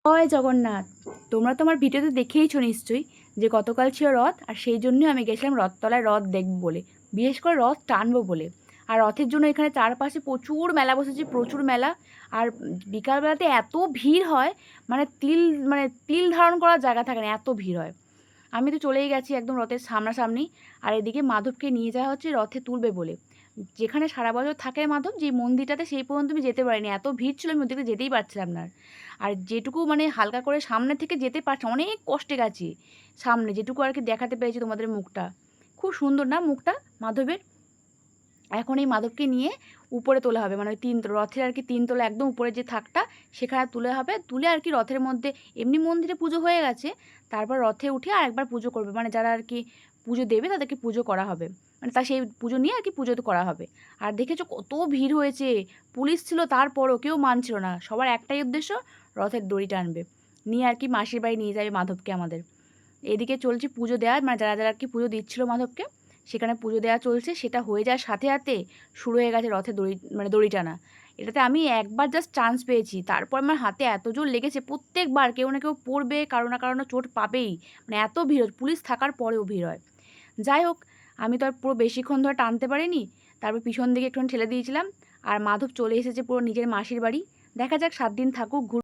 জয় জগন্নাথ। তোমরা তোমার ভিডিওতে দেখেইছো নিশ্চয়ই যে গতকাল ছিল রথ, আর সেই জন্যই আমি গেছিলাম রথতলায় রথ দেখব বলে, বিশেষ করে রথ টানবো বলে। আর রথের জন্য এখানে চারপাশে প্রচুর মেলা বসেছে, প্রচুর মেলা। আর বিকালবেলাতে এত ভিড় হয়, মানে তিল ধারণ করার জায়গা থাকে না, এত ভিড় হয়। আমি তো চলেই গেছি একদম রথের সামনাসামনি। আর এদিকে মাধবকে নিয়ে যাওয়া হচ্ছে রথে তুলবে বলে। যেখানে সারা বছর থাকে মাধব, যে মন্দিরটাতে, সেই পর্যন্ত আমি যেতে পারিনি, এত ভিড় ছিল, আমি ওদিকে যেতেই পারছিলাম না। আর যেটুকু মানে হালকা করে সামনে থেকে যেতে পারছি, অনেক কষ্টে গেছি সামনে, যেটুকু আর কি দেখাতে পেরেছি তোমাদের মুখটা। খুব সুন্দর না মুখটা মাধবের। এখন এই মাধবকে নিয়ে উপরে তোলা হবে, মানে ওই রথের আর কি 3 তলা একদম উপরে যে থাকটা, সেখানে তুলে হবে। তুলে আর কি রথের মধ্যে, এমনি মন্দিরে পুজো হয়ে গেছে, তারপর রথে উঠে আর একবার পুজো করবে, মানে যারা আর কি পুজো দেবে তাদেরকে পুজো করা হবে। মানে তা সেই পুজো নিয়ে আর কি পুজো তো করা হবে। আর দেখেছো কত ভিড় হয়েছে, পুলিশ ছিল তারপরও কেউ মানছিল না, সবার একটাই উদ্দেশ্য, রথের দড়ি টানবে, নিয়ে আর কি মাসির বাড়ি নিয়ে যাবে মাধবকে আমাদের। এদিকে চলছে পুজো দেওয়া, মানে যারা যারা আর কি পুজো দিচ্ছিল মাধবকে, সেখানে পুজো দেওয়া চলছে। সেটা হয়ে যাওয়ার সাথে সাথে শুরু হয়ে গেছে রথে দড়ি, মানে দড়ি টানা। এটাতে আমি একবার জাস্ট চান্স পেয়েছি, তারপর আমার হাতে এত জোর লেগেছে, প্রত্যেকবার কেউ না কেউ পড়বে, কারো না কারো না চোট পাবেই। মানে এত ভিড়, পুলিশ থাকার পরেও ভিড় হয়। যাই হোক, আমি তো আর পুরো বেশিক্ষণ ধরে টানতে পারিনি, তারপর পিছন দিকে একটুখানি ঠেলে দিয়েছিলাম। আর মাধব চলে এসেছে পুরো নিজের মাসির বাড়ি। দেখা যাক 7 দিন থাকুক,